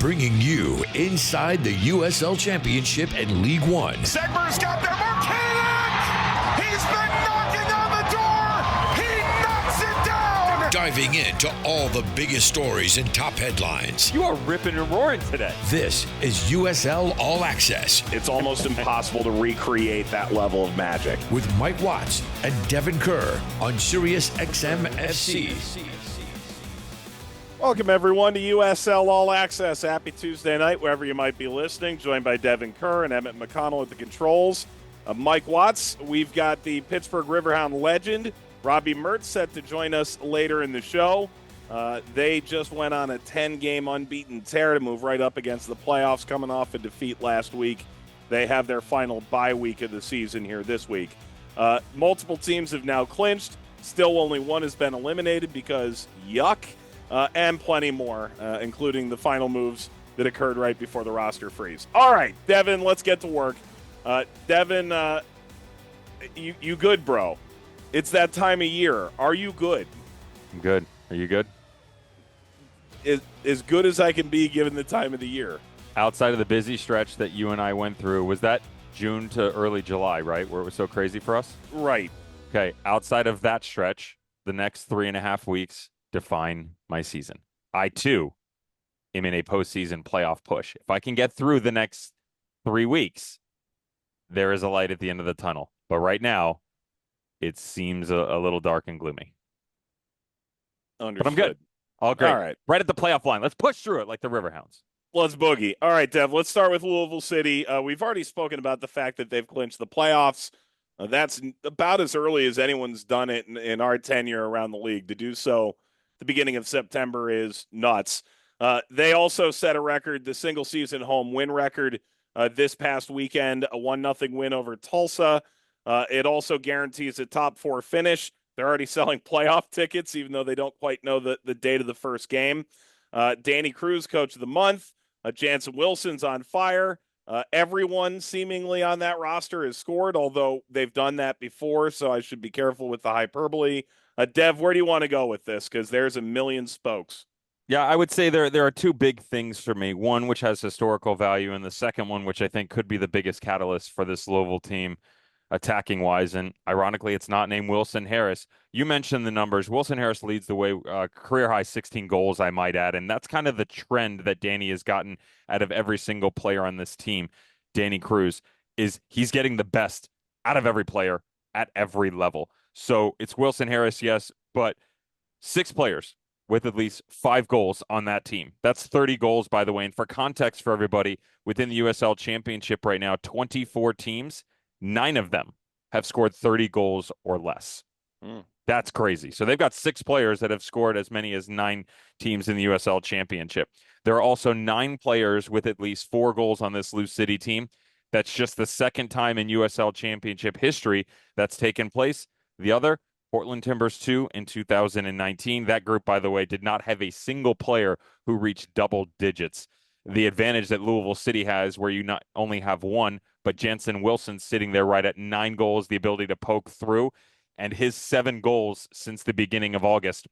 bringing you inside the USL Championship and League One. Segmer's got there, Marquinhos! He's been knocking on the door! He knocks it down! Diving into all the biggest stories and top headlines. You are ripping and roaring today. This is USL All Access. It's almost impossible to recreate that level of magic. With Mike Watts and Devon Kerr on Sirius XM FC. Welcome, everyone, to USL All Access. Happy Tuesday night, wherever you might be listening. Joined by Devon Kerr and Emmett McConnell at the controls. Mike Watts, we've got the Pittsburgh Riverhound legend, Robbie Mertz, set to join us later in the show. They just went on a 10-game unbeaten tear to move right up against the playoffs, coming off a defeat last week. They have their final bye week of the season here this week. Multiple teams have now clinched. Still only one has been eliminated because yuck. And plenty more, including the final moves that occurred right before the roster freeze. All right, Devon, let's get to work. Devon, you good, bro? It's that time of year. Are you good? I'm good. Are you good? As good as I can be given the time of the year. Outside of the busy stretch that you and I went through, was that June to early July, right, where it was so crazy for us? Right. Okay, outside of that stretch, the next 3.5 weeks define my season. I, too, am in a postseason playoff push. If I can get through the next 3 weeks, there is a light at the end of the tunnel. But right now, it seems a little dark and gloomy. Understood. But I'm good. All great. All right. Right at the playoff line. Let's push through it like the Riverhounds. Let's boogie. All right, Dev, let's start with Louisville City. We've already spoken about the fact that they've clinched the playoffs. That's about as early as anyone's done it in our tenure around the league. To do so the beginning of September is nuts. They also set a record, the single-season home win record this past weekend, a 1-0 win over Tulsa. It also guarantees a top-4 finish. They're already selling playoff tickets, even though they don't quite know the date of the first game. Danny Cruz, coach of the month. Jansen Wilson's on fire. Everyone seemingly on that roster has scored, although they've done that before, so I should be careful with the hyperbole. Dev, where do you want to go with this? Because there's a million spokes. Yeah, I would say there are two big things for me. One, which has historical value, and the second one, which I think could be the biggest catalyst for this Louisville team attacking-wise. And ironically, it's not named Wilson Harris. You mentioned the numbers. Wilson Harris leads the way, career-high 16 goals, I might add. And that's kind of the trend that Danny has gotten out of every single player on this team. Danny Cruz, is he's getting the best out of every player at every level. So it's Wilson Harris, yes, but 6 players with at least 5 goals on that team. That's 30 goals, by the way. And for context for everybody, within the USL Championship right now, 24 teams, 9 of them have scored 30 goals or less. That's crazy. So they've got 6 players that have scored as many as 9 teams in the USL Championship. There are also 9 players with at least 4 goals on this Louisville City team. That's just the second time in USL Championship history that's taken place. The other, Portland Timbers 2 in 2019. That group, by the way, did not have a single player who reached double digits. The advantage that Louisville City has, where you not only have one, but Jansen Wilson sitting there right at 9 goals, the ability to poke through, and his 7 goals since the beginning of August.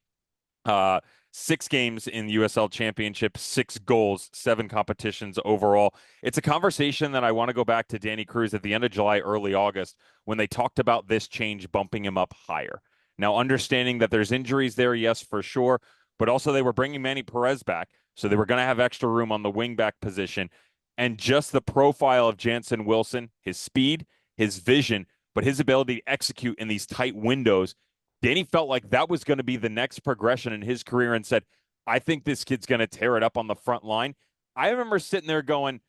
6 games in the USL Championship, 6 goals, 7 competitions overall. It's a conversation that I want to go back to Danny Cruz at the end of July, early August, when they talked about this change bumping him up higher. Now, understanding that there's injuries there, yes, for sure, but also they were bringing Manny Perez back, so they were going to have extra room on the wing-back position. And just the profile of Jansen Wilson, his speed, his vision, but his ability to execute in these tight windows, Danny felt like that was going to be the next progression in his career and said, I think this kid's going to tear it up on the front line. I remember sitting there going,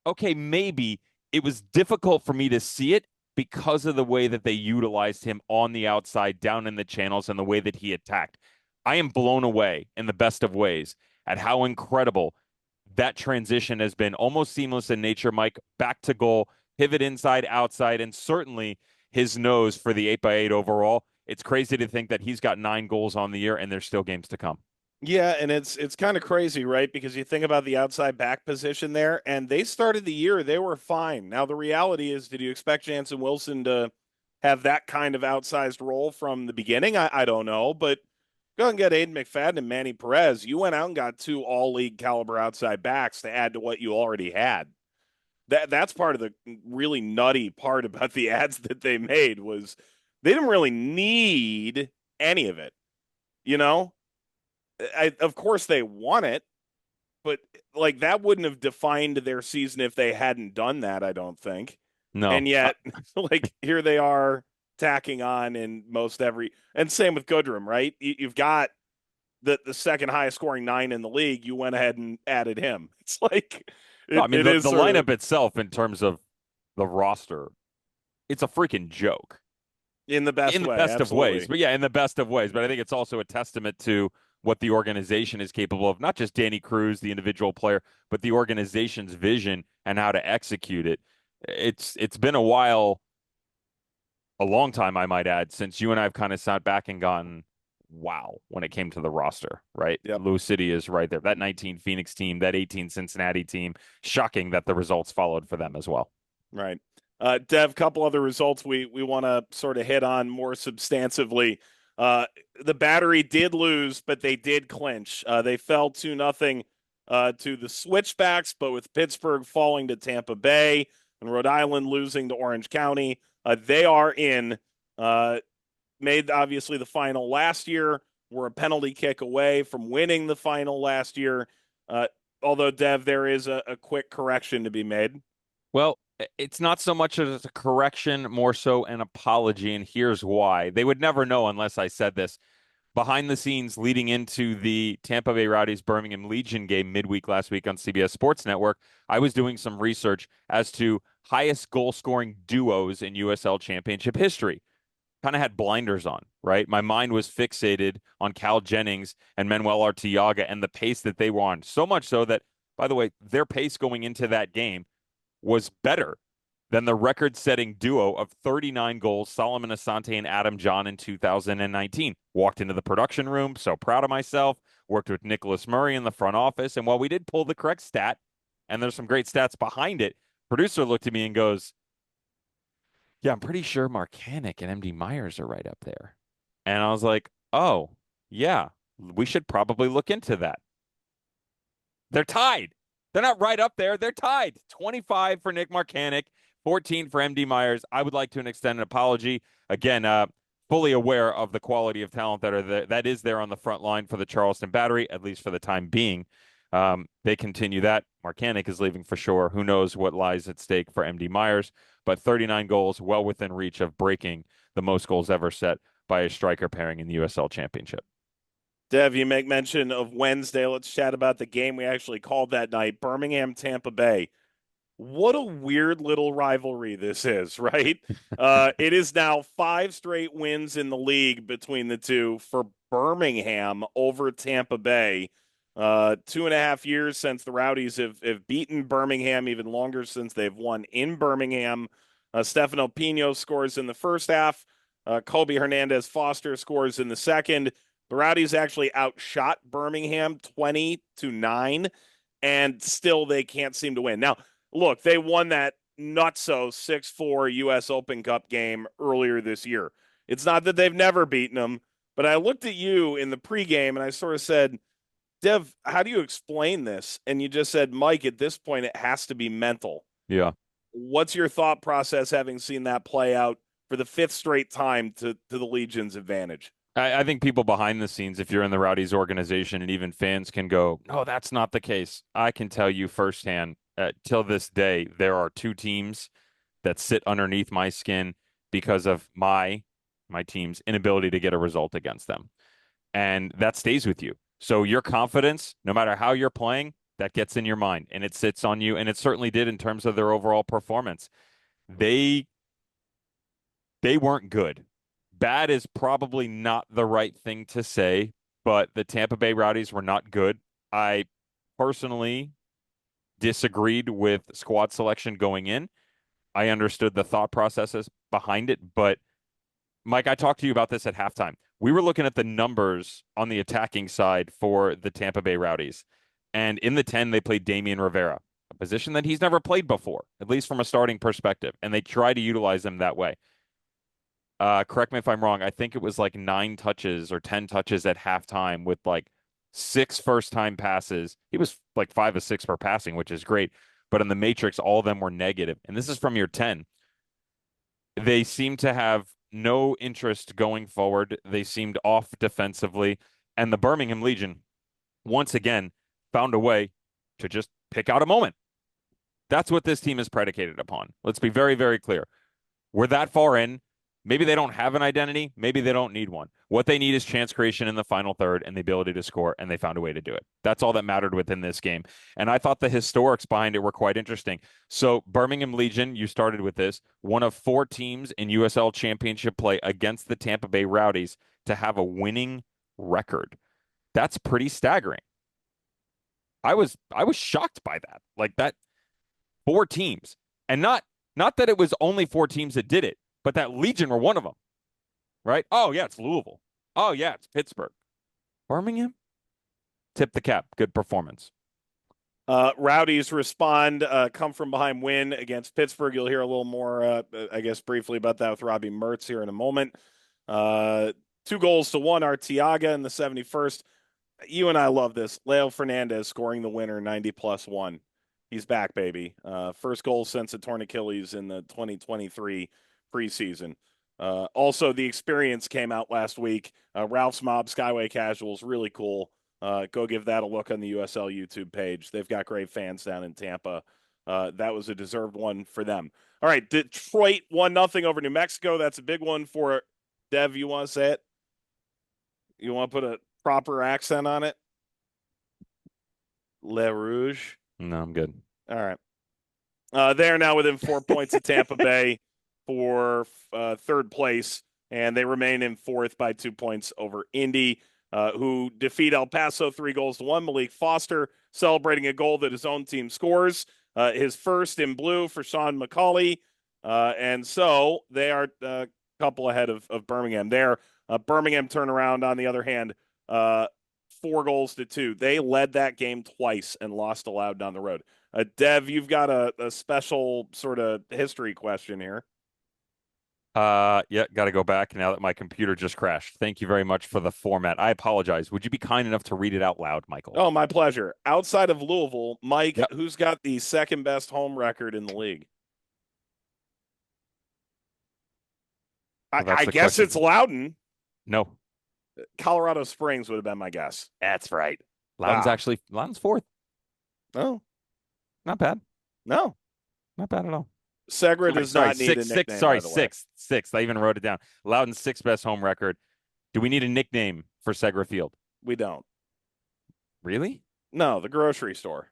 okay, maybe. It was difficult for me to see it because of the way that they utilized him on the outside, down in the channels, and the way that he attacked. I am blown away in the best of ways at how incredible that transition has been. Almost seamless in nature, Mike, back to goal, pivot inside, outside, and certainly his nose for the 8x8 overall. It's crazy to think that he's got 9 goals on the year and there's still games to come. Yeah, and it's kind of crazy, right? Because you think about the outside back position there, and they started the year, they were fine. Now, the reality is, did you expect Jansen Wilson to have that kind of outsized role from the beginning? I don't know, but Go and get Aiden McFadden and Manny Perez. You went out and got 2 all-league caliber outside backs to add to what you already had. That's part of the really nutty part about the ads that they made was they didn't really need any of it. Of course they want it, but like that wouldn't have defined their season if they hadn't done that, I don't think. No. And yet, like here they are tacking on in most every, and same with Goodrum, right? You've got the second highest scoring 9 in the league. You went ahead and added him. It's like, the lineup itself in terms of the roster, it's a freaking joke. In the best of ways. But yeah, in the best of ways. But I think it's also a testament to what the organization is capable of, not just Danny Cruz, the individual player, but the organization's vision and how to execute it. It's been a while, a long time, I might add, since you and I have kind of sat back and gotten, wow, when it came to the roster, right? Yep. Louisville City is right there. That 19 Phoenix team, that 18 Cincinnati team, shocking that the results followed for them as well. Right. Dev, couple other results we want to sort of hit on more substantively. The Battery did lose, but they did clinch. They fell 2-0 to the Switchbacks, but with Pittsburgh falling to Tampa Bay and Rhode Island losing to Orange County, they are in. Made obviously the final last year. Were a penalty kick away from winning the final last year. Although, Dev, there is a quick correction to be made. Well, it's not so much as a correction, more so an apology, and here's why. They would never know unless I said this. Behind the scenes, leading into the Tampa Bay Rowdies Birmingham Legion game midweek last week on CBS Sports Network, I was doing some research as to highest goal-scoring duos in USL Championship history. Kind of had blinders on, right? My mind was fixated on Cal Jennings and Manuel Arteaga and the pace that they were on. So much so that, by the way, their pace going into that game was better than the record-setting duo of 39 goals, Solomon Asante and Adam John in 2019. Walked into the production room, so proud of myself, worked with Nicholas Murray in the front office, and while we did pull the correct stat, and there's some great stats behind it, producer looked at me and goes, yeah, I'm pretty sure Marcanic and MD Myers are right up there. And I was like, oh, yeah, we should probably look into that. They're tied. They're not right up there. They're tied. 25 for Nick Marcanic, 14 for MD Myers. I would like to extend an apology. Again, fully aware of the quality of talent that is there on the front line for the Charleston Battery, at least for the time being. They continue that. Marcanic is leaving for sure. Who knows what lies at stake for MD Myers, but 39 goals, well within reach of breaking the most goals ever set by a striker pairing in the USL Championship. Dev, you make mention of Wednesday. Let's chat about the game we actually called that night, Birmingham, Tampa Bay. What a weird little rivalry this is, right? It is now 5 straight wins in the league between the two for Birmingham over Tampa Bay. 2.5 years since the Rowdies have beaten Birmingham, even longer since they've won in Birmingham. Stefano Pino scores in the first half. Kobe Hernandez Foster scores in the second. The Rowdies actually outshot Birmingham 20-9, and still they can't seem to win. Now, look, they won that nutso 6-4 U.S. Open Cup game earlier this year. It's not that they've never beaten them, but I looked at you in the pregame and I sort of said, Dev, how do you explain this? And you just said, Mike, at this point, it has to be mental. Yeah. What's your thought process having seen that play out for the 5th straight time to the Legion's advantage? I think people behind the scenes, if you're in the Rowdies organization and even fans can go, no, that's not the case. I can tell you firsthand, till this day, there are 2 teams that sit underneath my skin because of my team's inability to get a result against them. And that stays with you. So your confidence, no matter how you're playing, that gets in your mind and it sits on you. And it certainly did in terms of their overall performance. They weren't good. Bad is probably not the right thing to say, but the Tampa Bay Rowdies were not good. I personally disagreed with squad selection going in. I understood the thought processes behind it, but Mike, I talked to you about this at halftime. We were looking at the numbers on the attacking side for the Tampa Bay Rowdies. And in the 10, they played Damian Rivera, a position that he's never played before, at least from a starting perspective. And they try to utilize him that way. Correct me if I'm wrong. I think it was like 9 touches or 10 touches at halftime with like 6 first-time passes. He was like 5 of 6 per passing, which is great. But in the matrix, all of them were negative. And this is from year 10. They seem to have no interest going forward. They seemed off defensively. And the Birmingham Legion, once again, found a way to just pick out a moment. That's what this team is predicated upon. Let's be very, very clear. We're that far in. Maybe they don't have an identity. Maybe they don't need one. What they need is chance creation in the final third and the ability to score, and they found a way to do it. That's all that mattered within this game. And I thought the historics behind it were quite interesting. So Birmingham Legion, you started with this, one of 4 teams in USL Championship play against the Tampa Bay Rowdies to have a winning record. That's pretty staggering. I was shocked by that. Like that, 4 teams. And not that it was only 4 teams that did it, but that Legion were one of them, right? Oh, yeah, it's Louisville. Oh, yeah, it's Pittsburgh. Birmingham? Tip the cap. Good performance. Rowdies respond, come from behind win against Pittsburgh. You'll hear a little more, I guess, briefly about that with Robbie Mertz here in a moment. 2-1 Arteaga in the 71st. You and I love this. Leo Fernandez scoring the winner, 90+1. He's back, baby. First goal since a torn Achilles in the 2023 preseason. Also, the experience came out last week. Ralph's Mob Skyway Casuals, really cool. Go give that a look on the USL YouTube page. They've got great fans down in Tampa. That was a deserved one for them. All right, Detroit 1-0 over New Mexico. That's a big one for Dev. You want to say it? You want to put a proper accent on it? Le Rouge. No, I'm good. All right. They are now within 4 points of Tampa Bay for third place, and they remain in fourth by 2 points over Indy, who defeat El Paso 3-1. Malik Foster celebrating a goal that his own team scores, his first in blue for Sean McCauley, and so they are a couple ahead of Birmingham there. Birmingham turnaround, on the other hand, 4-2. They led that game twice and lost aloud down the road. Dev, you've got a special sort of history question here. Yeah, got to go back now that my computer just crashed. Thank you very much for the format. I apologize. Would you be kind enough to read it out loud, Michael? Oh, my pleasure. Outside of Louisville, Mike, Yep. Who's got the second best home record in the league? Well, that's I the guess question. it's Loudon. No, Colorado Springs would have been my guess. that's right. Loudon's 4th. Oh, Not bad. no. Not bad at all. Segra does not need a nickname. Sixth. I even wrote it down. Loudon's 6th best home record. Do we need a nickname for Segra Field? We don't. Really? No, the grocery store.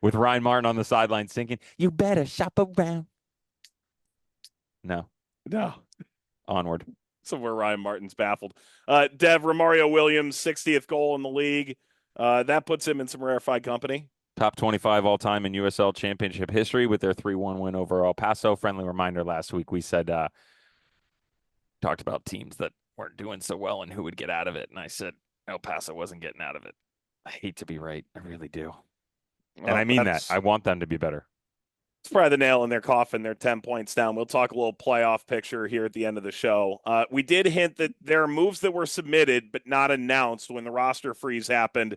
With Ryan Martin on the sideline sinking, you better shop around. No. Onward. So where Ryan Martin's baffled. Dev, Romario Williams, 60th goal in the league. That puts him in some rarefied company. Top 25 all-time in USL Championship history with their 3-1 win over El Paso. Friendly reminder, last week we said, talked about teams that weren't doing so well and who would get out of it. And I said El Paso wasn't getting out of it. I hate to be right. I really do. Well, and I mean that. I want them to be better. It's probably the nail in their coffin. They're 10 points down. We'll talk a little playoff picture here at the end of the show. We did hint that there are moves that were submitted but not announced when the roster freeze happened.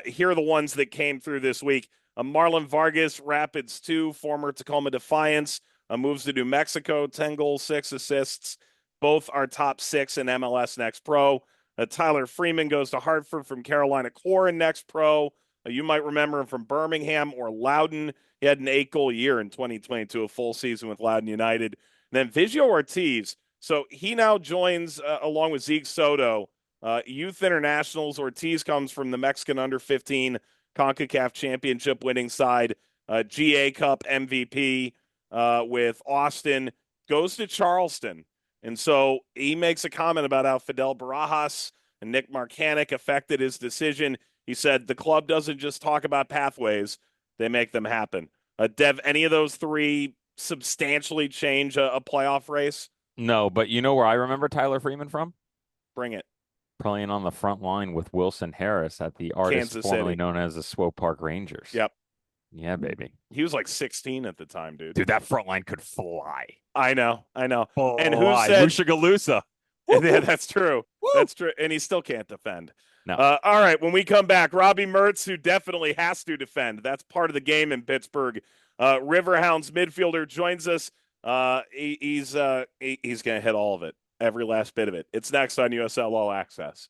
Here are the ones that came through this week. Marlon Vargas, Rapids 2, former Tacoma Defiance, moves to New Mexico, 10 goals, 6 assists. Both are top 6 in MLS Next Pro. Tyler Freeman goes to Hartford from Carolina Core in Next Pro. You might remember him from Birmingham or Loudoun. He had an 8-goal year in 2022, a full season with Loudoun United. And then Vigio Ortiz. So he now joins, along with Zeke Soto, Youth Internationals. Ortiz comes from the Mexican Under-15 CONCACAF Championship winning side. GA Cup MVP with Austin. Goes to Charleston. And so he makes a comment about how Fidel Barajas and Nick Marcanic affected his decision. He said, the club doesn't just talk about pathways, they make them happen. Dev, any of those 3 substantially change a playoff race? No, but you know where I remember Tyler Freeman from? Bring it. Playing on the front line with Wilson Harris at the artist Kansas formerly City. known as the Swope Park Rangers. Yep. Yeah, baby. He was like 16 at the time, dude. Dude, that front line could fly. I know. Fly. And who said Musha Yeah, that's true. That's true. And he still can't defend. No. All right. When we come back, Robbie Mertz, who definitely has to defend. That's part of the game in Pittsburgh. Riverhounds midfielder joins us. He's going to hit all of it, every last bit of it. It's next on USL All Access.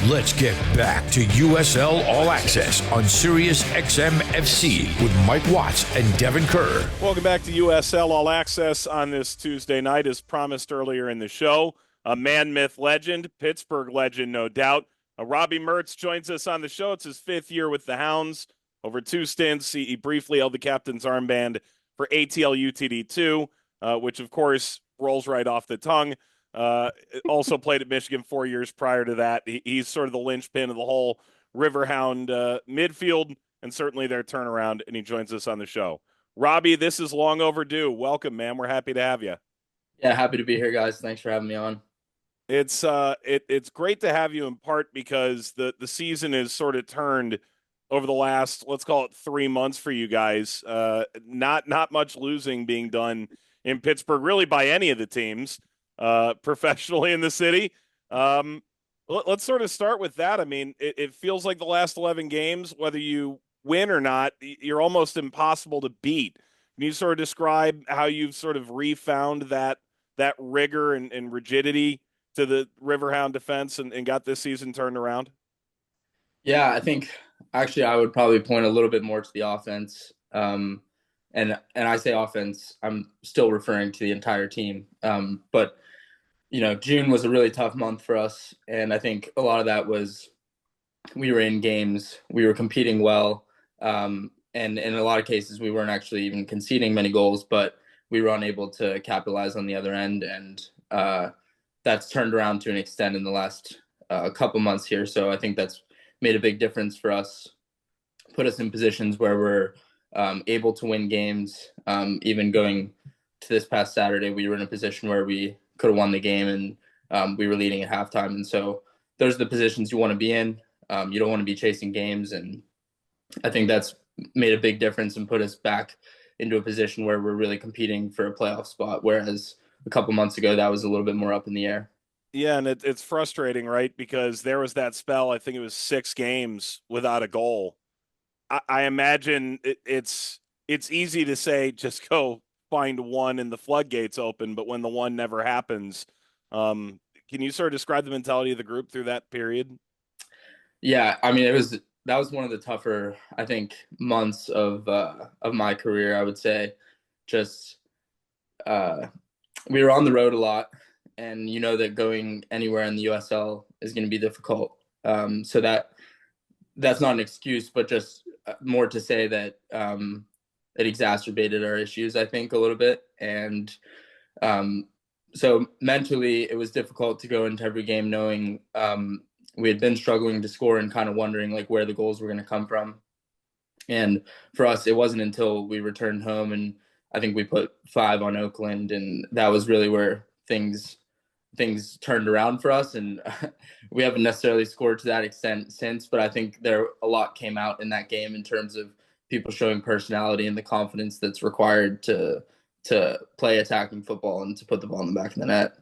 Let's get back to USL All Access on Sirius XM FC with Mike Watts and Devon Kerr. Welcome back to USL All Access on this Tuesday night, as promised earlier in the show. A man, myth, legend, Pittsburgh legend, no doubt. Robbie Mertz joins us on the show. It's his 5th year with the Hounds. Over 2 stints, he briefly held the captain's armband for ATL UTD2, which, of course, rolls right off the tongue. Also played at Michigan 4 years prior to that. He's sort of the linchpin of the whole Riverhound midfield and certainly their turnaround, and he joins us on the show. Robbie, this is long overdue. Welcome, man. We're happy to have you. Yeah, happy to be here, guys. Thanks for having me on. It's great to have you in part because the season is sort of turned over the last, let's call it 3 months for you guys. Not much losing being done in Pittsburgh, really by any of the teams professionally in the city. Let's sort of start with that. I mean, it feels like the last 11 games, whether you win or not, you're almost impossible to beat. Can you sort of describe how you've sort of refound that rigor and rigidity to the Riverhound defense and got this season turned around? Yeah, I think actually I would probably point a little bit more to the offense. And I say offense, I'm still referring to the entire team. But, you know, June was a really tough month for us. And I think a lot of that was we were in games, we were competing well. And in a lot of cases, we weren't actually even conceding many goals, but we were unable to capitalize on the other end. And that's turned around to an extent in the last couple months here. So I think that's made a big difference for us, put us in positions where we're able to win games. Even going to this past Saturday, we were in a position where we could have won the game and we were leading at halftime. And so those are the positions you want to be in. You don't want to be chasing games. And I think that's made a big difference and put us back into a position where we're really competing for a playoff spot. Whereas a couple months ago, that was a little bit more up in the air. Yeah, and it's frustrating, right? Because there was that spell, I think it was 6 games without a goal. I imagine it's easy to say just go find one and the floodgates open, but when the one never happens, can you sort of describe the mentality of the group through that period? Yeah, I mean, that was one of the tougher, I think, months of my career. I would say, just we were on the road a lot, and you know that going anywhere in the USL is going to be difficult. So that's not an excuse, but just more to say that it exacerbated our issues, I think, a little bit. And so mentally, it was difficult to go into every game knowing we had been struggling to score and kind of wondering like where the goals were going to come from. And for us, it wasn't until we returned home and I think we put 5 on Oakland, and that was really where things turned around for us. And we haven't necessarily scored to that extent since, but I think a lot came out in that game in terms of people showing personality and the confidence that's required to play attacking football and to put the ball in the back of the net.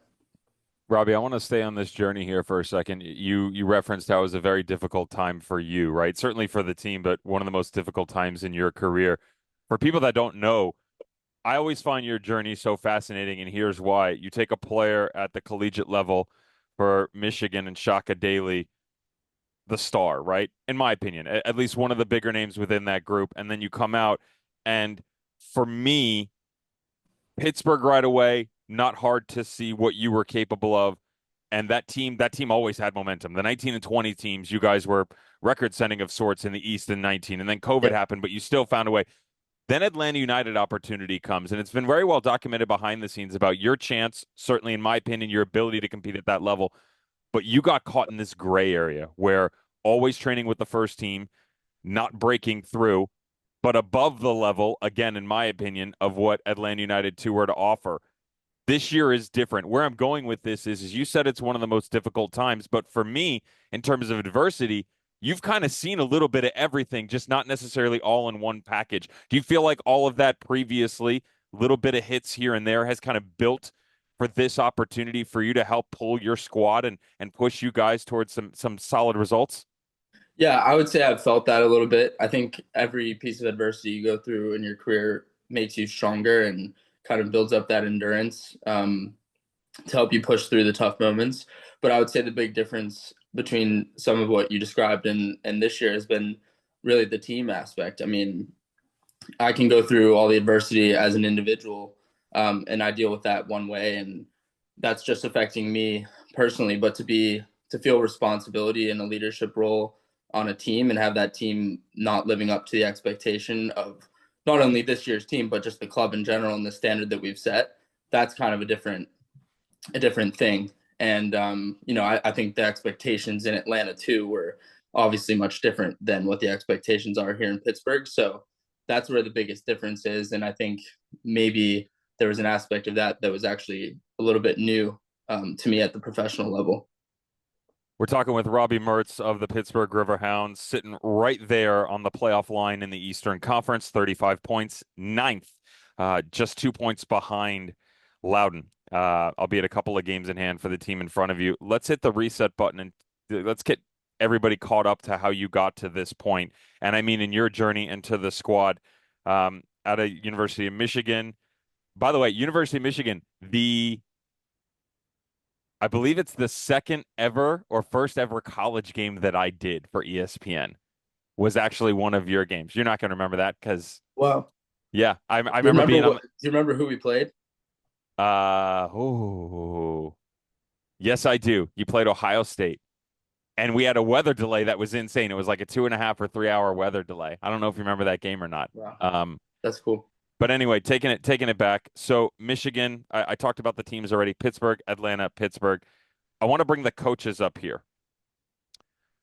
Robbie, I want to stay on this journey here for a second. You referenced how it was a very difficult time for you, right? Certainly for the team, but one of the most difficult times in your career. For people that don't know, I always find your journey so fascinating, and here's why. You take a player at the collegiate level for Michigan and Shaka Daly, the star, right? In my opinion, at least one of the bigger names within that group. And then you come out, and for me, Pittsburgh right away, not hard to see what you were capable of. And that team always had momentum. The 19 and 20 teams, you guys were record-setting of sorts in the East in 19, and then COVID happened, but you still found a way. Then Atlanta United opportunity comes, and it's been very well documented behind the scenes about your chance, certainly in my opinion, your ability to compete at that level. But you got caught in this gray area where always training with the first team, not breaking through, but above the level, again, in my opinion, of what Atlanta United 2 were to offer. This year is different. Where I'm going with this is you said it's one of the most difficult times, but for me, in terms of adversity, you've kind of seen a little bit of everything, just not necessarily all in one package. Do you feel like all of that previously, little bit of hits here and there, has kind of built for this opportunity for you to help pull your squad and push you guys towards some solid results? Yeah, I would say I've felt that a little bit. I think every piece of adversity you go through in your career makes you stronger and kind of builds up that endurance to help you push through the tough moments. But I would say the big difference between some of what you described and this year has been really the team aspect. I mean, I can go through all the adversity as an individual, and I deal with that one way, and that's just affecting me personally. But to feel responsibility in a leadership role on a team and have that team not living up to the expectation of not only this year's team, but just the club in general and the standard that we've set, that's kind of a different thing. And, I think the expectations in Atlanta too were obviously much different than what the expectations are here in Pittsburgh. So that's where the biggest difference is. And I think maybe there was an aspect of that was actually a little bit new to me at the professional level. We're talking with Robbie Mertz of the Pittsburgh Riverhounds, sitting right there on the playoff line in the Eastern Conference, 35 points, ninth, just 2 points behind Loudoun, albeit a couple of games in hand for the team in front of you. Let's hit the reset button and let's get everybody caught up to how you got to this point. And I mean, in your journey into the squad out of University of Michigan. By the way, University of Michigan, I believe it's the second ever or first ever college game that I did for ESPN was actually one of your games. You're not going to remember that because, wow. Yeah, I remember being on. Do you remember who we played? Yes, I do. You played Ohio State, and we had a weather delay that was insane. It was like a 2.5 or 3 hour weather delay. I don't know if you remember that game or not. Wow. That's cool. But anyway, taking it back. So Michigan, I talked about the teams already. Pittsburgh, Atlanta, Pittsburgh. I want to bring the coaches up here.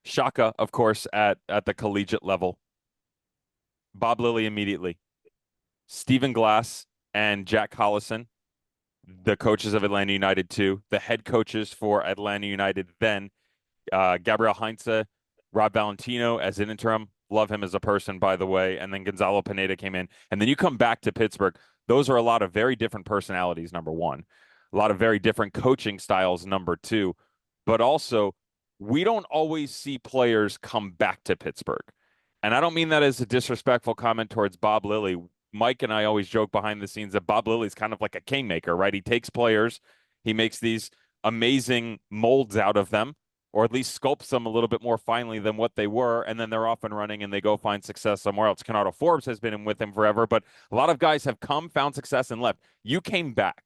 Shaka, of course, at the collegiate level. Bob Lilley immediately. Stephen Glass and Jack Collison, the coaches of Atlanta United too. The head coaches for Atlanta United then. Gabriel Heinze, Rob Valentino as an interim. Love him as a person, by the way. And then Gonzalo Pineda came in. And then you come back to Pittsburgh. Those are a lot of very different personalities, number one. A lot of very different coaching styles, number two. But also, we don't always see players come back to Pittsburgh. And I don't mean that as a disrespectful comment towards Bob Lilley. Mike and I always joke behind the scenes that Bob Lilley's kind of like a kingmaker, right? He takes players, he makes these amazing molds out of them, or at least sculpts them a little bit more finely than what they were, and then they're off and running and they go find success somewhere else. Kenardo Forbes has been in with him forever, but a lot of guys have come, found success, and left. You came back.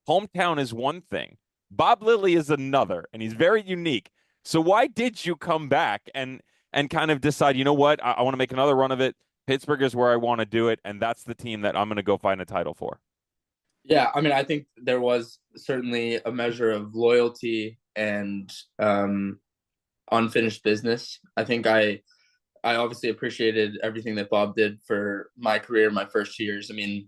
Hometown is one thing. Bob Lilley is another, and he's very unique. So why did you come back and kind of decide, you know what, I want to make another run of it. Pittsburgh is where I want to do it, and that's the team that I'm going to go find a title for? Yeah, I mean, I think there was certainly a measure of loyalty and unfinished business. I think I obviously appreciated everything that Bob did for my career, my first 2 years. I mean,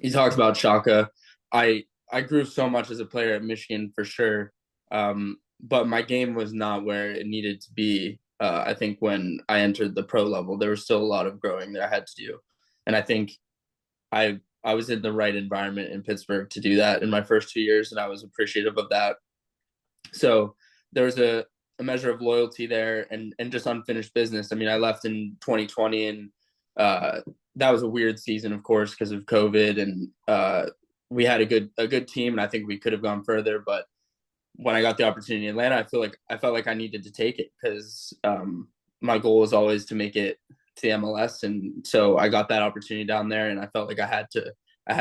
he talks about Shaka. I grew so much as a player at Michigan for sure, but my game was not where it needed to be. I think when I entered the pro level, there was still a lot of growing that I had to do. And I think I was in the right environment in Pittsburgh to do that in my first 2 years, and I was appreciative of that. So there was a measure of loyalty there and just unfinished business. I mean, I left in 2020, and that was a weird season, of course, because of COVID. And we had a good team, and I think we could have gone further. But when I got the opportunity in Atlanta, I felt like I needed to take it because my goal was always to make it to the MLS. And so I got that opportunity down there, and I felt like I had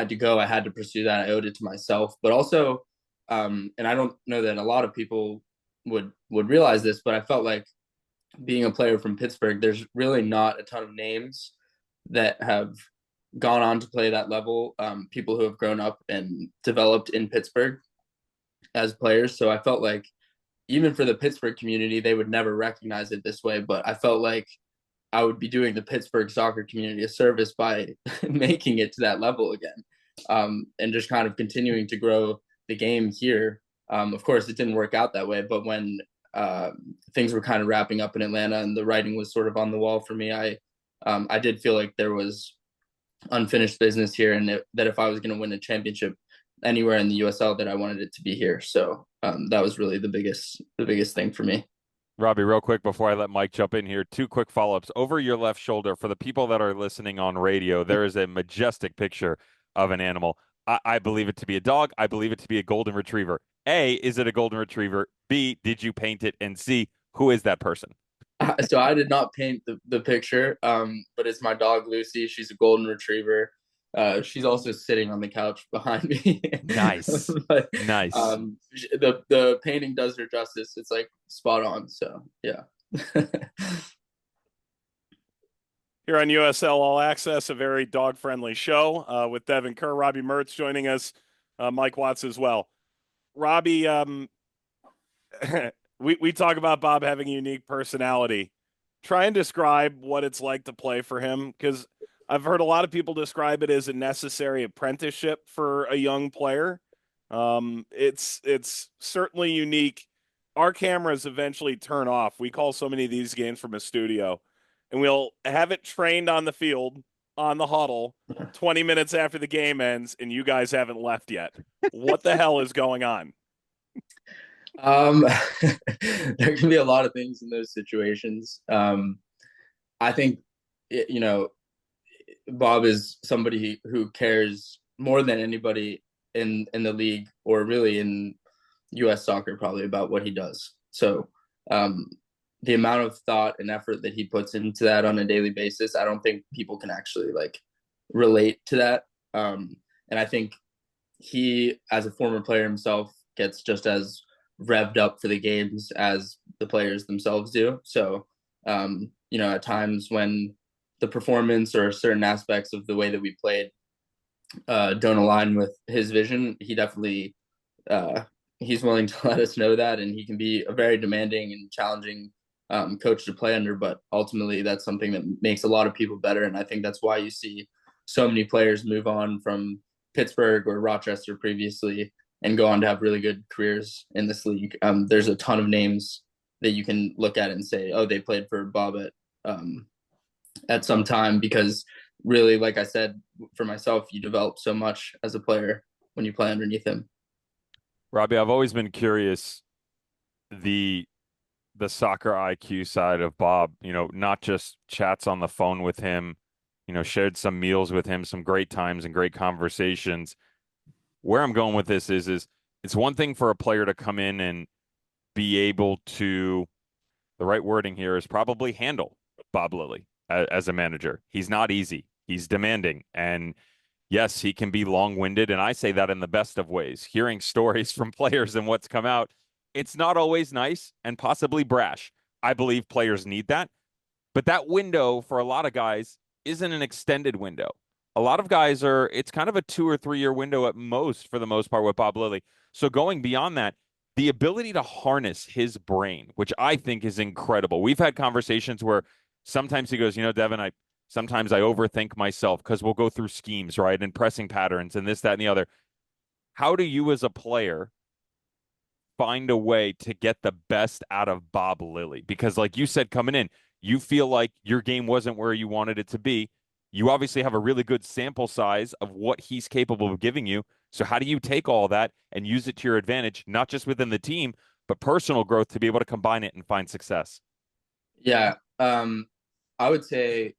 to go. I had to pursue that. I owed it to myself, but also, and I don't know that a lot of people would realize this, but I felt like being a player from Pittsburgh, there's really not a ton of names that have gone on to play that level. People who have grown up and developed in Pittsburgh as players. So I felt like even for the Pittsburgh community, they would never recognize it this way, but I felt like I would be doing the Pittsburgh soccer community a service by making it to that level again, and just kind of continuing to grow the game here. Of course, it didn't work out that way, but when things were kind of wrapping up in Atlanta and the writing was sort of on the wall for me, I did feel like there was unfinished business here, and that if I was going to win a championship anywhere in the USL, that I wanted it to be here. So that was really the biggest thing for me. Robbie, real quick before I let Mike jump in here, 2 quick follow-ups. Over your left shoulder, for the people that are listening on radio, there is a majestic picture of an animal. I believe it to be a dog. I believe it to be a golden retriever. A, is it a golden retriever? B, did you paint it? And C, who is that person? So I did not paint the picture, but it's my dog, Lucy. She's a golden retriever. She's also sitting on the couch behind me. Nice. But, Nice. The painting does her justice. It's like spot on. So yeah. Here on USL All Access, a very dog-friendly show with Devon Kerr, Robbie Mertz joining us, Mike Watts as well. Robbie, we talk about Bob having a unique personality. Try and describe what it's like to play for him, because I've heard a lot of people describe it as a necessary apprenticeship for a young player. It's certainly unique. Our cameras eventually turn off. We call so many of these games from a studio, and we'll have it trained on the field, on the huddle, 20 minutes after the game ends, and you guys haven't left yet. What the hell is going on? There can be a lot of things in those situations. I think, Bob is somebody who cares more than anybody in the league, or really in U.S. soccer, probably, about what he does. So the amount of thought and effort that he puts into that on a daily basis, I don't think people can actually relate to that. And I think he, as a former player himself, gets just as revved up for the games as the players themselves do. So, at times when the performance or certain aspects of the way that we played don't align with his vision, he definitely he's willing to let us know that, and he can be a very demanding and challenging coach to play under. But ultimately, that's something that makes a lot of people better, and I think that's why you see so many players move on from Pittsburgh or Rochester previously and go on to have really good careers in this league. There's a ton of names that you can look at and say, oh, they played for Bob at some time, because really, like I said, for myself, you develop so much as a player when you play underneath him. Robbie, I've always been curious, the soccer IQ side of Bob, not just chats on the phone with him, shared some meals with him, some great times and great conversations. Where I'm going with this is it's one thing for a player to come in and be able to, the right wording here is probably handle Bob Lilley as a manager. He's not easy. He's demanding. And yes, he can be long-winded. And I say that in the best of ways. Hearing stories from players and what's come out, it's not always nice and possibly brash. I believe players need that. But that window for a lot of guys isn't an extended window. A lot of guys it's kind of a 2 or 3 year window at most, for the most part, with Bob Lilley. So going beyond that, the ability to harness his brain, which I think is incredible. We've had conversations where sometimes he goes, Devon, sometimes I overthink myself, because we'll go through schemes, right? And pressing patterns and this, that, and the other. How do you as a player find a way to get the best out of Bob Lilley? Because like you said, coming in, you feel like your game wasn't where you wanted it to be. You obviously have a really good sample size of what he's capable of giving you. So how do you take all that and use it to your advantage, not just within the team, but personal growth, to be able to combine it and find success? Yeah. I would say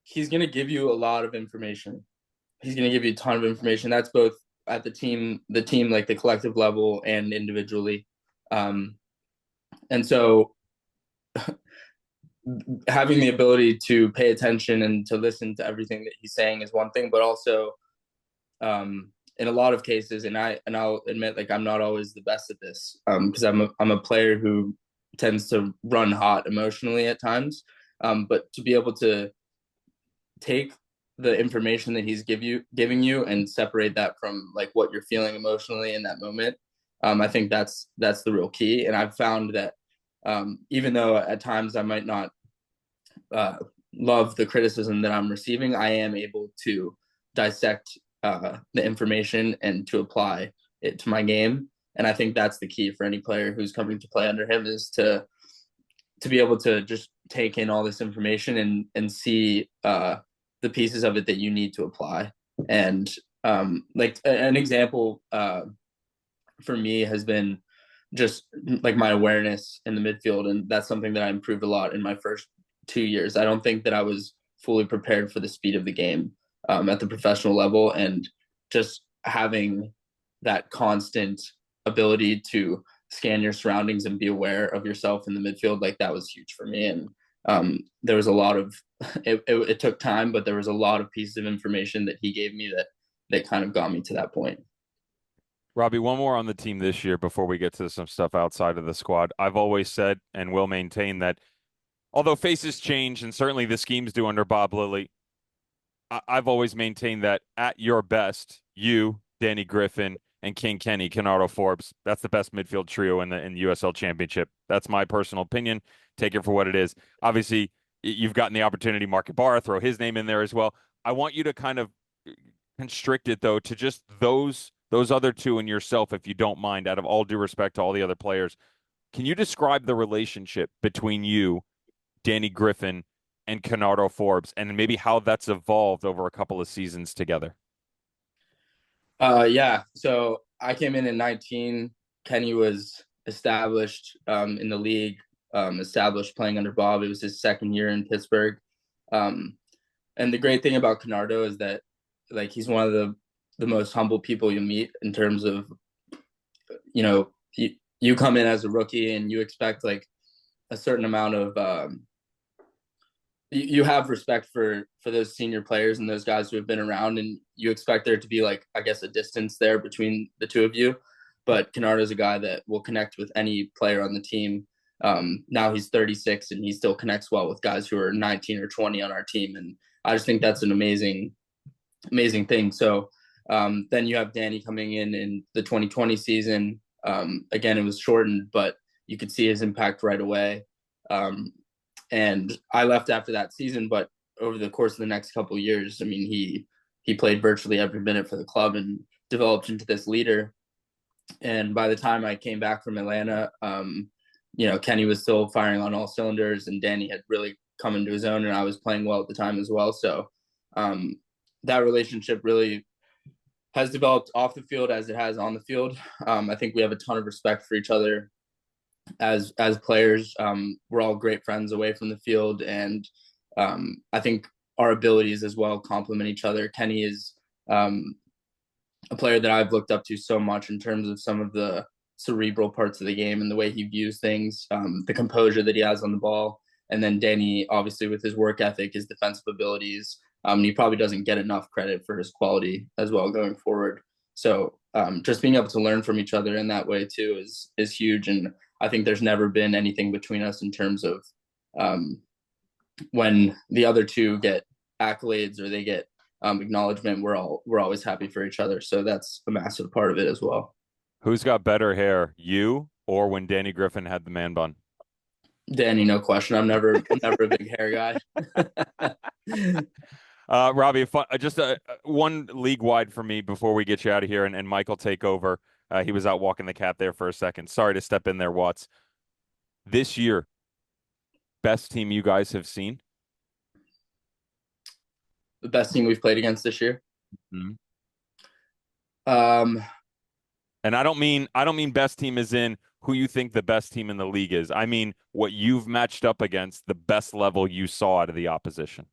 he's going to give you a lot of information. He's going to give you a ton of information. That's both at the team, like the collective level, and individually. And so having the ability to pay attention and to listen to everything that he's saying is one thing, but also in a lot of cases, and I'll admit, I'm not always the best at this, because I'm a player who tends to run hot emotionally at times, but to be able to take the information that he's giving you and separate that from what you're feeling emotionally in that moment, I think that's the real key. And I've found that even though at times I might not love the criticism that I'm receiving, I am able to dissect the information and to apply it to my game. And I think that's the key for any player who's coming to play under him, is to be able to just take in all this information and see the pieces of it that you need to apply. And like an example for me has been just like my awareness in the midfield. And that's something that I improved a lot in my first 2 years. I don't think that I was fully prepared for the speed of the game at the professional level, and just having that constant ability to scan your surroundings and be aware of yourself in the midfield, like that was huge for me. And there was a lot of it took time, but there was a lot of pieces of information that he gave me that kind of got me to that point. Robbie, one more on the team this year before we get to some stuff outside of the squad. I've always said and will maintain that although faces change, and certainly the schemes do under Bob Lilley, I've always maintained that at your best, you, Danny Griffin, and King Kenny, Kenardo, Forbes, that's the best midfield trio in the USL Championship. That's my personal opinion. Take it for what it is. Obviously, you've gotten the opportunity, Mark Ibarra, throw his name in there as well. I want you to kind of constrict it, though, to just those other two and yourself, if you don't mind, out of all due respect to all the other players. Can you describe the relationship between you, Danny Griffin, and Kenardo Forbes, and maybe how that's evolved over a couple of seasons together? Yeah. So I came in 19. Kenny was established in the league, established playing under Bob. It was his second year in Pittsburgh. And the great thing about Kenardo is that, like, he's one of the most humble people you meet, in terms of, you know, you come in as a rookie and you expect like a certain amount of you have respect for those senior players and those guys who have been around, and you expect there to be, like, I guess, a distance there between the two of you. But Kenardo is a guy that will connect with any player on the team. Now he's 36 and he still connects well with guys who are 19 or 20 on our team. And I just think that's an amazing thing. So then you have Danny coming in the 2020 season. Again, it was shortened, but you could see his impact right away. And I left after that season, but over the course of the next couple of years, I mean, he played virtually every minute for the club and developed into this leader. And by the time I came back from Atlanta, you know, Kenny was still firing on all cylinders, and Danny had really come into his own, and I was playing well at the time as well. So that relationship really has developed off the field as it has on the field. I think we have a ton of respect for each other as players. We're all great friends away from the field, and I think our abilities as well complement each other. Kenny is a player that I've looked up to so much in terms of some of the cerebral parts of the game and the way he views things, the composure that he has on the ball. And then Danny, obviously, with his work ethic, his defensive abilities, he probably doesn't get enough credit for his quality as well going forward. So just being able to learn from each other in that way too is huge. And I think there's never been anything between us in terms of when the other two get accolades or they get acknowledgement, we're always happy for each other. So that's a massive part of it as well. Who's got better hair, you or when Danny Griffin had the man bun? Danny, no question. I'm never a big hair guy. Robbie, just one league wide for me before we get you out of here, and Mike will take over. He was out walking the cat there for a second. Sorry to step in there, Watts. This year, best team you guys have seen? The best team we've played against this year? Mm-hmm. And I don't mean best team as in who you think the best team in the league is. I mean what you've matched up against, the best level you saw out of the opposition.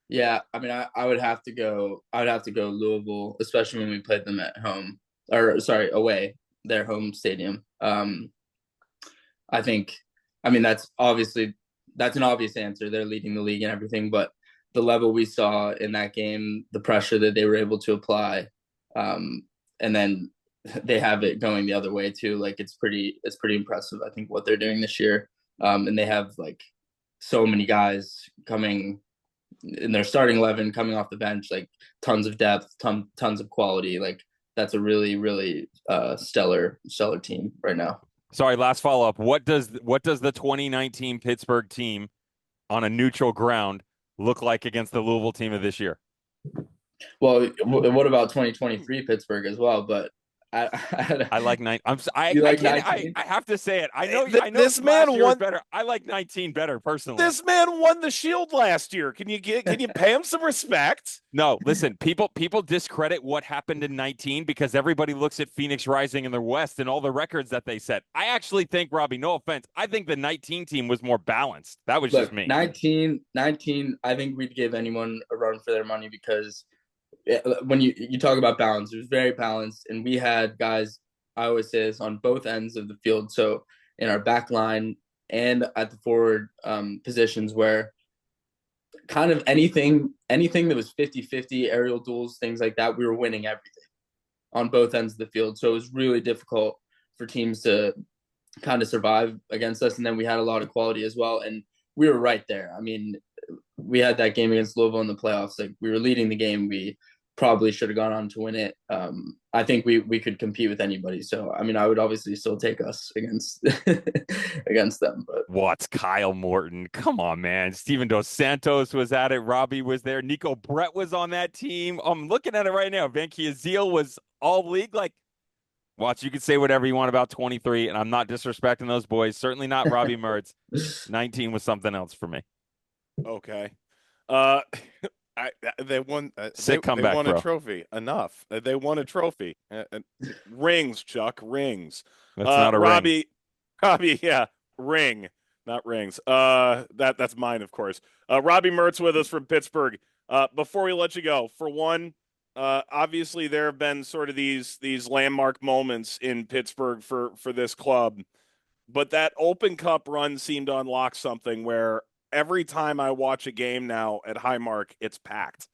Yeah, I mean, I would have to go Louisville, especially when we played them at home, away, their home stadium. I think, I mean, that's an obvious answer. They're leading the league and everything, but the level we saw in that game, the pressure that they were able to apply, and then they have it going the other way too. Like it's pretty impressive, I think, what they're doing this year. And they have like so many guys coming in their starting 11, coming off the bench, like tons of depth, tons of quality. Like that's a really, really stellar team right now. Sorry, last follow-up. What does the 2019 Pittsburgh team on a neutral ground look like against the Louisville team of this year? Well, what about 2023 Pittsburgh as well? But I like nine. You like I 19? have to say it. I know This last man year was won. better. I like 19 better personally. This man won the Shield last year. Can you pay him some respect? No, listen, people discredit what happened in 19 because everybody looks at Phoenix Rising in the West and all the records that they set. I actually think, Robbie, no offense, I think the 19 team was more balanced. That was just Look, me. 19, I think we'd give anyone a run for their money because when you talk about balance, it was very balanced, and we had guys, I always say this, on both ends of the field. So in our back line and at the forward positions, where kind of anything that was 50-50, aerial duels, things like that, we were winning everything on both ends of the field. So it was really difficult for teams to kind of survive against us. And then we had a lot of quality as well. And we were right there. I mean, we had that game against Louisville in the playoffs. Like, we were leading the game. We probably should have gone on to win it. I think we could compete with anybody. So, I mean, I would obviously still take us against against them. But Watts, Kyle Morton, come on, man. Steven Dos Santos was at it. Robbie was there. Nico Brett was on that team. I'm looking at it right now. Van Kiazil was all league. Like, Watts, you could say whatever you want about 23, and I'm not disrespecting those boys. Certainly not Robbie Mertz. 19 was something else for me. Okay. They won. Sick comeback, they won bro. a trophy. Enough. They won a trophy. Rings, Chuck. Rings. That's not a Robbie, ring. Robbie, yeah, ring, not rings. That's mine, of course. Robbie Mertz with us from Pittsburgh. Before we let you go, for one, obviously there have been sort of these landmark moments in Pittsburgh for this club, but that Open Cup run seemed to unlock something where every time I watch a game now at Highmark, it's packed.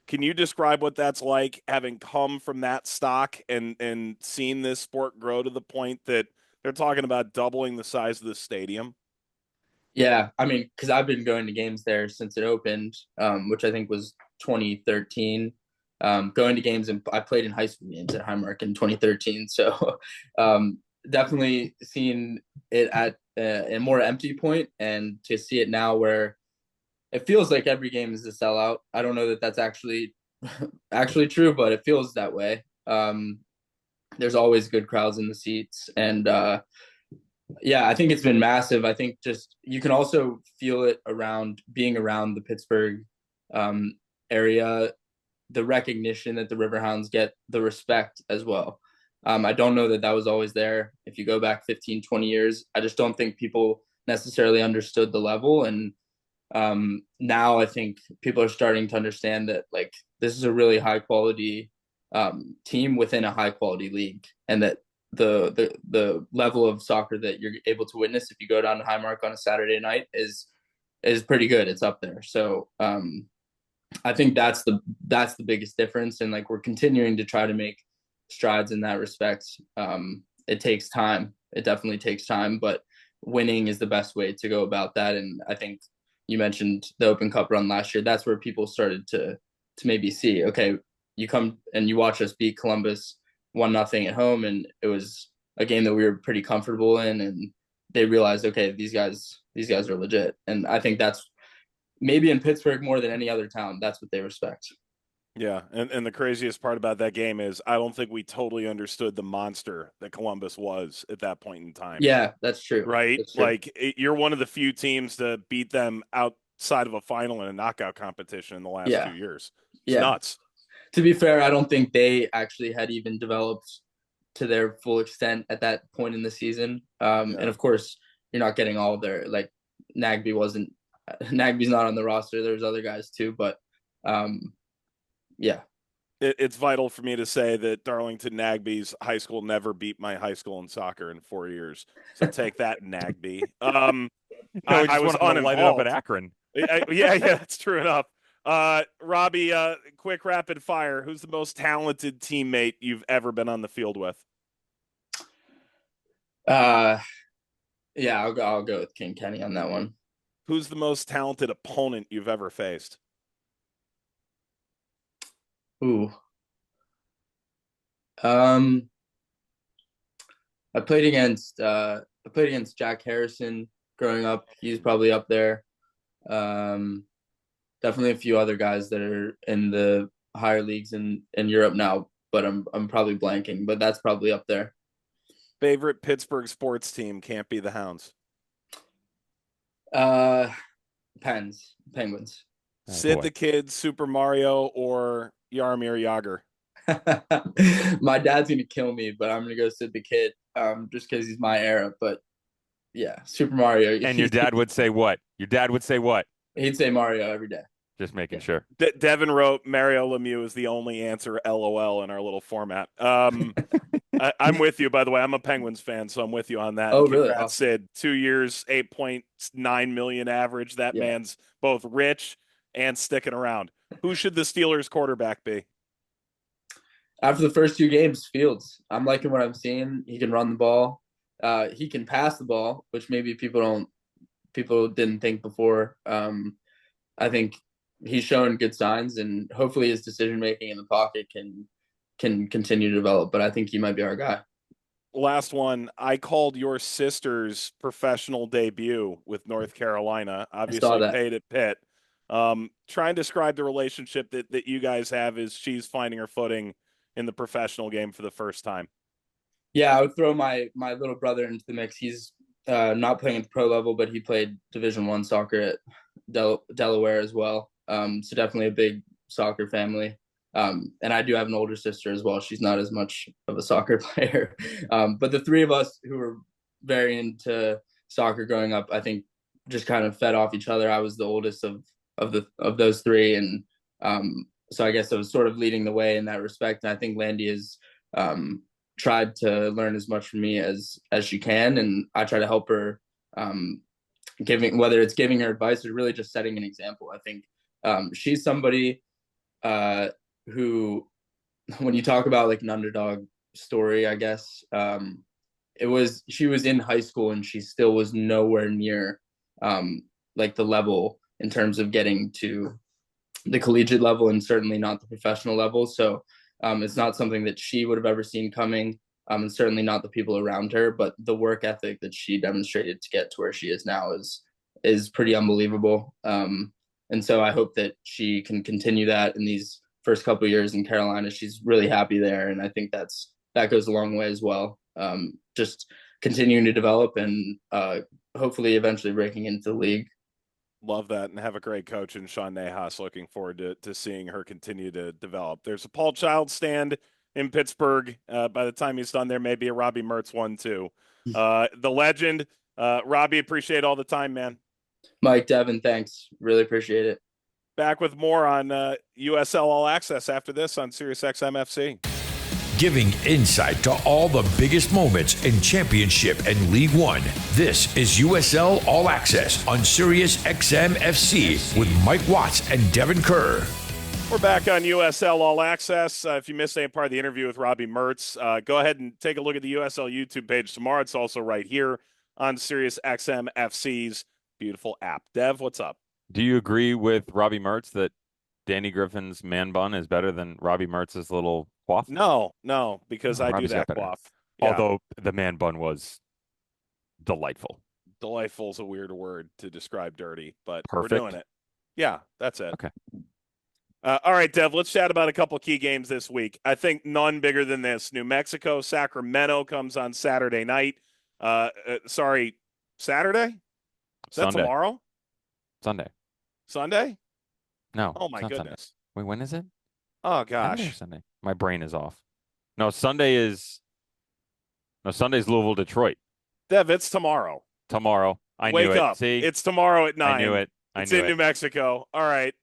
Can you describe what that's like, having come from that stock and seen this sport grow to the point that they're talking about doubling the size of the stadium? yeah, I mean, because I've been going to games there since it opened, which I think was 2013. Going to games, and I played in high school games at Highmark in 2013. So definitely seen it at a more empty point, and to see it now where it feels like every game is a sellout. I don't know that that's actually true, but it feels that way. There's always good crowds in the seats, and yeah, I think it's been massive. I think just you can also feel it being around the Pittsburgh area, the recognition that the Riverhounds get, the respect as well. I don't know that was always there. If you go back 15, 20 years, I just don't think people necessarily understood the level. And now I think people are starting to understand that, like, this is a really high quality team within a high quality league, and that the level of soccer that you're able to witness if you go down to Highmark on a Saturday night is pretty good. It's up there. So I think that's the biggest difference. And, like, we're continuing to try to make strides in that respect. It takes time. It definitely takes time, but winning is the best way to go about that. And I think you mentioned the Open Cup run last year. That's where people started to maybe see, okay, you come and you watch us beat Columbus 1-0 at home, and it was a game that we were pretty comfortable in, and they realized, okay, these guys are legit. And I think that's maybe in Pittsburgh more than any other town, that's what they respect. Yeah, and the craziest part about that game is I don't think we totally understood the monster that Columbus was at that point in time. Yeah, that's true. Right? That's true. Like, you're one of the few teams to beat them outside of a final in a knockout competition in the last 2 years. It's nuts. To be fair, I don't think they actually had even developed to their full extent at that point in the season. And of course, you're not getting all of their, like, Nagby's not on the roster. There's other guys too, but yeah. It's vital for me to say that Darlington Nagby's high school never beat my high school in soccer in 4 years. So take that, Nagby. I was light it up at Akron. Yeah, that's true enough. Robbie, quick rapid fire. Who's the most talented teammate you've ever been on the field with? Yeah, I'll go with King Kenny on that one. Who's the most talented opponent you've ever faced? Ooh. I played against Jack Harrison growing up. He's probably up there. Definitely a few other guys that are in the higher leagues in Europe now, but I'm probably blanking, but that's probably up there. Favorite Pittsburgh sports team? Can't be the Hounds. Penguins. Sid the Kid, Super Mario, or Jaromir Jagr? My dad's gonna kill me, but I'm gonna go Sid the Kid, just because he's my era. But yeah, Super Mario. And your dad would say what? Your dad would say what? He'd say Mario every day. Just making sure. Devin wrote Mario Lemieux is the only answer. LOL in our little format. I'm with you, by the way. I'm a Penguins fan, so I'm with you on that. Oh, really? Oh. Sid, 2 years, 8.9 million average. That man's both rich and sticking around. Who should the Steelers quarterback be? After the first 2 games, Fields. I'm liking what I'm seeing. He can run the ball. He can pass the ball, which maybe people didn't think before. I think he's shown good signs, and hopefully his decision making in the pocket can continue to develop. But I think he might be our guy. Last one. I called your sister's professional debut with North Carolina. Obviously paid at Pitt. Try and describe the relationship that you guys have as she's finding her footing in the professional game for the first time. Yeah, I would throw my little brother into the mix. He's not playing at the pro level, but he played Division I soccer at Delaware as well. So definitely a big soccer family. And I do have an older sister as well. She's not as much of a soccer player. But the 3 of us who were very into soccer growing up, I think just kind of fed off each other. I was the oldest of those 3. And so I guess I was sort of leading the way in that respect. And I think Landy has tried to learn as much from me as she can. And I try to help her, whether it's giving her advice or really just setting an example. I think she's somebody who, when you talk about like an underdog story, I guess, she was in high school and she still was nowhere near like the level in terms of getting to the collegiate level, and certainly not the professional level. So it's not something that she would have ever seen coming, and certainly not the people around her, but the work ethic that she demonstrated to get to where she is now is pretty unbelievable. And so I hope that she can continue that in these first couple of years in Carolina. She's really happy there, and I think that goes a long way as well. Just continuing to develop and hopefully eventually breaking into the league. Love that, and have a great coach in Sean Nahas. Looking forward to seeing her continue to develop. There's a Paul Child stand in Pittsburgh. By the time he's done there, maybe a Robbie Mertz one too. The legend, Robbie, appreciate all the time, man. Mike, Devin, thanks. Really appreciate it. Back with more on USL All Access after this on Sirius XM FC. Giving insight to all the biggest moments in Championship and League One. This is USL All Access on Sirius XM FC with Mike Watts and Devon Kerr. We're back on USL All Access. If you missed any part of the interview with Robbie Mertz, go ahead and take a look at the USL YouTube page tomorrow. It's also right here on Sirius XM FC's beautiful app. Dev, what's up? Do you agree with Robbie Mertz that Danny Griffin's man bun is better than Robbie Mertz's little quaff? No, because I Robbie's do that got better. quaff. Yeah. Although the man bun was delightful. Delightful is a weird word to describe dirty, but Perfect. We're doing it. Yeah, that's it. Okay. All right, Dev, let's chat about a couple key games this week. I think none bigger than this. New Mexico, Sacramento comes on Saturday night. Saturday? Is that Sunday. tomorrow? Sunday? No. Oh, my goodness. Sunday. Wait, when is it? Oh, gosh. Sunday. My brain is off. No, Sunday's Louisville, Detroit. Dev, it's tomorrow. I Wake knew it. up. See? It's tomorrow at 9. I knew it. It's in New Mexico. All right.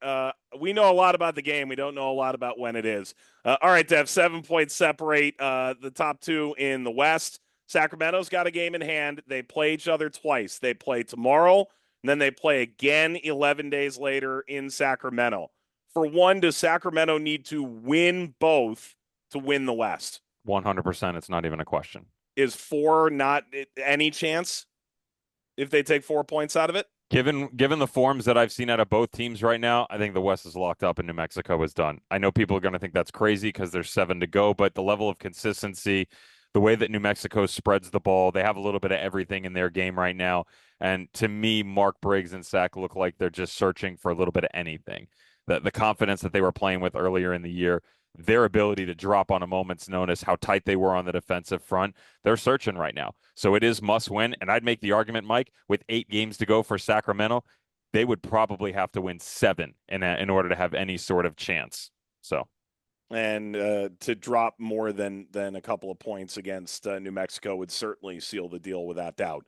We know a lot about the game. We don't know a lot about when it is. All right, Dev, 7 points separate the top 2 in the West. Sacramento's got a game in hand. They play each other twice. They play tomorrow, and then they play again 11 days later in Sacramento. For one, does Sacramento need to win both to win the West? 100%. It's not even a question. Is 4 not any chance if they take 4 points out of it? Given the forms that I've seen out of both teams right now, I think the West is locked up and New Mexico is done. I know people are going to think that's crazy because there's 7 to go, but the level of consistency, the way that New Mexico spreads the ball, they have a little bit of everything in their game right now. And to me, Mark Briggs and Sack look like they're just searching for a little bit of anything. the confidence that they were playing with earlier in the year, their ability to drop on a moment's notice, how tight they were on the defensive front, they're searching right now. So it is must win. And I'd make the argument, Mike, with 8 games to go for Sacramento, they would probably have to win 7 in order to have any sort of chance. So. And to drop more than a couple of points against New Mexico would certainly seal the deal without doubt.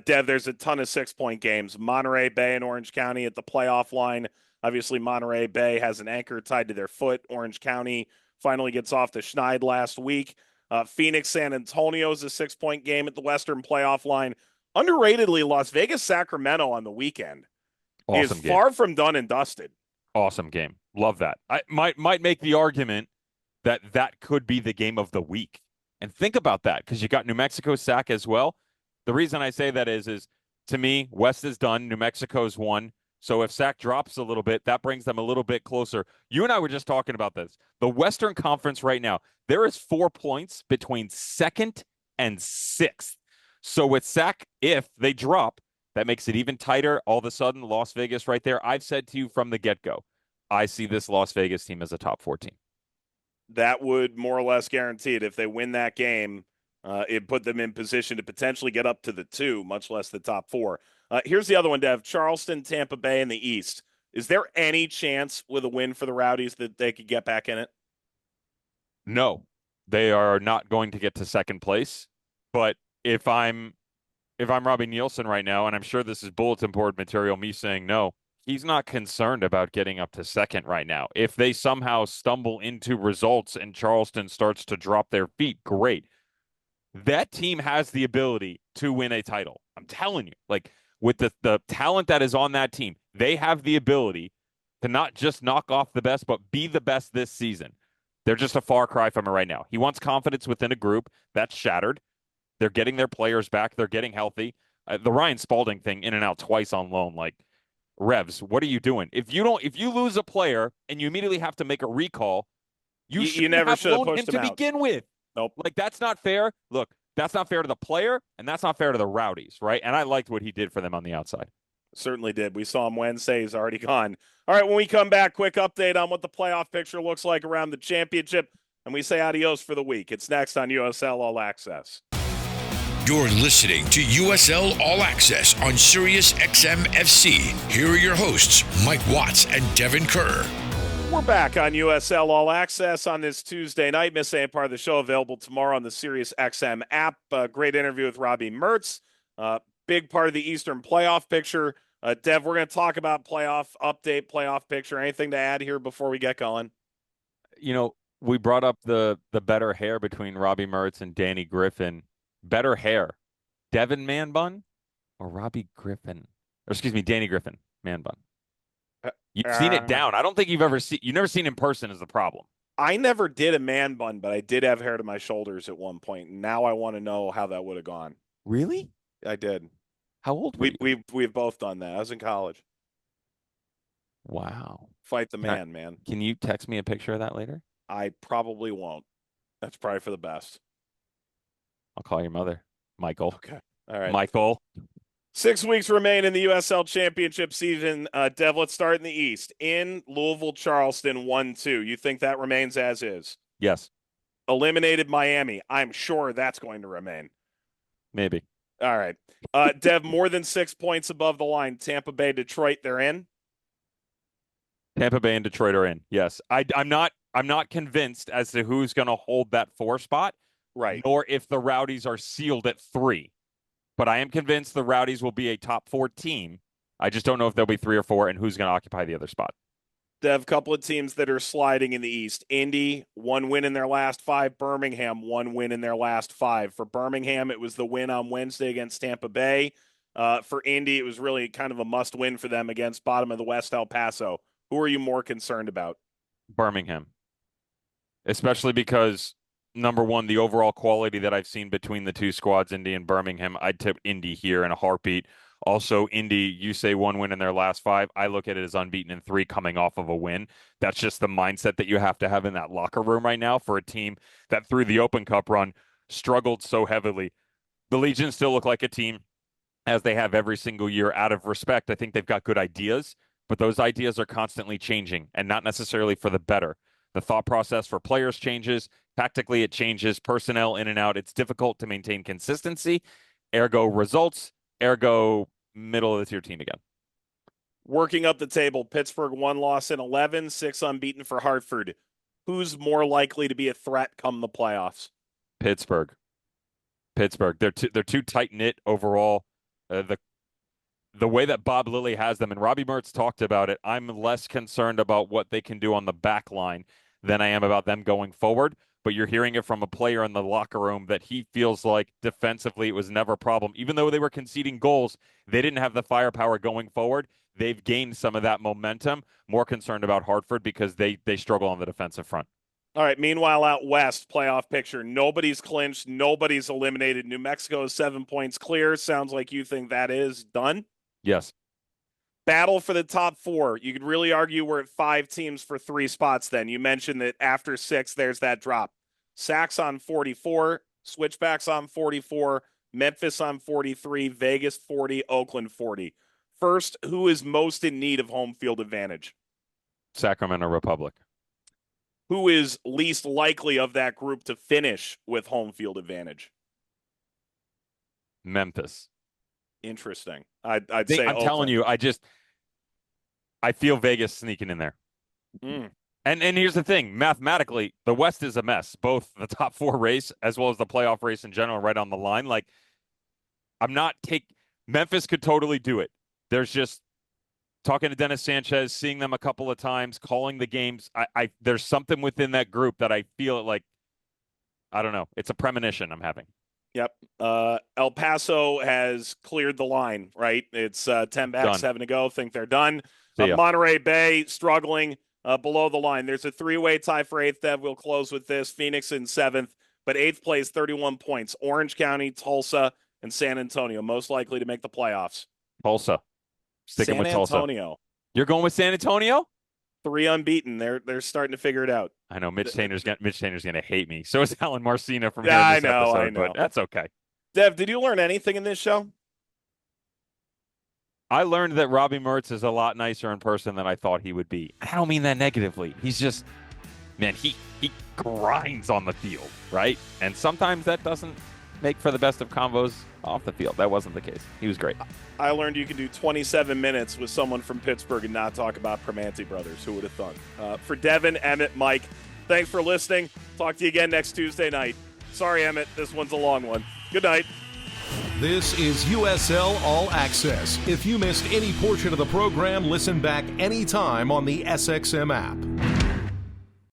Dev, there's a ton of 6-point games. Monterey Bay and Orange County at the playoff line. Obviously, Monterey Bay has an anchor tied to their foot. Orange County finally gets off the schneid last week. Phoenix San Antonio is a 6-point game at the Western playoff line. Underratedly, Las Vegas Sacramento on the weekend Awesome is game. far from done and dusted. Awesome game. Love that. I might make the argument that could be the game of the week. And think about that, because you got New Mexico Sac as well. The reason I say that is to me, West is done. New Mexico's won. So if Sac drops a little bit, that brings them a little bit closer. You and I were just talking about this. The Western Conference right now, there is 4 points between 2nd and 6th. So with Sac, if they drop, that makes it even tighter. All of a sudden, Las Vegas right there. I've said to you from the get-go, I see this Las Vegas team as a top 4 team. That would more or less guarantee it. If they win that game, it put them in position to potentially get up to the 2, much less the top 4. Here's the other one, Dev. Charleston, Tampa Bay in the East. Is there any chance with a win for the Rowdies that they could get back in it? No, they are not going to get to 2nd place. But if I'm Robbie Nielsen right now, and I'm sure this is bulletin board material, me saying no, he's not concerned about getting up to 2nd right now. If they somehow stumble into results and Charleston starts to drop their feet, great. That team has the ability to win a title. I'm telling you, like with the talent that is on that team, they have the ability to not just knock off the best, but be the best this season. They're just a far cry from it right now. He wants confidence within a group that's shattered. They're getting their players back. They're getting healthy. The Ryan Spalding thing, in and out twice on loan, like, Revs, what are you doing? If you lose a player and you immediately have to make a recall, you never should have pushed him to begin with. Nope. Like, that's not fair. Look, that's not fair to the player, and that's not fair to the Rowdies, right? And I liked what he did for them on the outside. Certainly did. We saw him Wednesday. He's already gone. All right, when we come back, quick update on what the playoff picture looks like around the championship, and we say adios for the week. It's next on USL All Access. You're listening to USL All Access on Sirius XM FC. Here are your hosts, Mike Watts and Devon Kerr. We're back on USL All Access on this Tuesday night. Miss any part of the show available tomorrow on the Sirius XM app. Great interview with Robbie Mertz. Big part of the Eastern playoff picture. Dev, we're going to talk about playoff update, playoff picture. Anything to add here before we get going? You know, we brought up the better hair between Robbie Mertz and Danny Griffin. Better hair, Devin Man Bun or Robbie Griffin? Or excuse me, Danny Griffin Man Bun. You've seen it down. I don't think you've never seen in person is the problem. I never did a man bun, but I did have hair to my shoulders at one point. Now I want to know how that would have gone. Really? I did. How old were you? We've both done that. I was in college. Wow. Fight the man, man. Can you text me a picture of that later? I probably won't. That's probably for the best. I'll call your mother, Michael. Okay. All right. Michael. 6 weeks remain in the USL Championship season. Dev, let's start in the East. In Louisville, Charleston, 1-2. You think that remains as is? Yes. Eliminated Miami. I'm sure that's going to remain. Maybe. All right. Dev, more than 6 points above the line. Tampa Bay, Detroit, they're in? Tampa Bay and Detroit are in. Yes. I'm not convinced as to who's going to hold that 4 spot. Right. Nor if the Rowdies are sealed at 3. But I am convinced the Rowdies will be a top 4 team. I just don't know if there'll be 3 or 4 and who's going to occupy the other spot. Dev, couple of teams that are sliding in the East. Indy, 1 win in their last 5. Birmingham, 1 win in their last 5. For Birmingham, it was the win on Wednesday against Tampa Bay. For Indy, it was really kind of a must-win for them against bottom of the West El Paso. Who are you more concerned about? Birmingham. Especially because, number one, the overall quality that I've seen between the 2 squads, Indy and Birmingham, I'd tip Indy here in a heartbeat. Also, Indy, you say 1 win in their last 5. I look at it as unbeaten in 3 coming off of a win. That's just the mindset that you have to have in that locker room right now for a team that through the Open Cup run struggled so heavily. The Legions still look like a team, as they have every single year, out of respect. I think they've got good ideas. but those ideas are constantly changing and not necessarily for the better. The thought process for players changes. Tactically, it changes. Personnel in and out. It's difficult to maintain consistency. Ergo results. Ergo middle of the tier team again. Working up the table, Pittsburgh 1 loss in 11, 6 unbeaten for Hartford. Who's more likely to be a threat come the playoffs? Pittsburgh. They're too tight knit overall. The way that Bob Lilley has them, and Robbie Mertz talked about it, I'm less concerned about what they can do on the back line than I am about them going forward. But you're hearing it from a player in the locker room that he feels like defensively it was never a problem. Even though they were conceding goals, they didn't have the firepower going forward. They've gained some of that momentum. More concerned about Hartford because they struggle on the defensive front. All right, meanwhile, out west, playoff picture. Nobody's clinched. Nobody's eliminated. New Mexico is 7 points clear. Sounds like you think that is done? Yes. Battle for the top 4. You could really argue we're at 5 teams for 3 spots then. You mentioned that after 6, there's that drop. Sacs on 44, Switchbacks on 44, Memphis on 43, Vegas 40, Oakland 40. First, who is most in need of home field advantage? Sacramento Republic. Who is least likely of that group to finish with home field advantage? Memphis. Interesting. I'd say I'm Oakland. telling you, I feel Vegas sneaking in there. And here's the thing, mathematically, the West is a mess. Both the top 4 race as well as the playoff race in general right on the line. Like, Memphis could totally do it. There's just talking to Dennis Sanchez, seeing them a couple of times, calling the games. There's something within that group that I feel like, I don't know. It's a premonition I'm having. Yep. El Paso has cleared the line, right? It's 10 back, Done. 7 to go. Think they're done. See ya. Monterey Bay struggling below the line. There's a 3-way tie for 8th, Dev. We'll close with this. Phoenix in 7th, but 8th place, 31 points. Orange County, Tulsa, and San Antonio most likely to make the playoffs. Tulsa. Sticking with Tulsa. San Antonio. You're going with San Antonio? 3 unbeaten. They're starting to figure it out. I know Mitch Tanner's going to hate me. So is Alan Marcina from Yeah, here in this episode, I know. but that's okay. Dev, did you learn anything in this show? I learned that Robbie Mertz is a lot nicer in person than I thought he would be. I don't mean that negatively. He's just, man, he grinds on the field, right? And sometimes that doesn't make for the best of combos off the field. That wasn't the case. He was great. I learned you can do 27 minutes with someone from Pittsburgh and not talk about Primanti brothers. Who would have thought? For Devin, Emmett, Mike, thanks for listening. Talk to you again next Tuesday night. Sorry, Emmett, this one's a long one. Good night. This is USL All Access. If you missed any portion of the program, listen back anytime on the SXM app.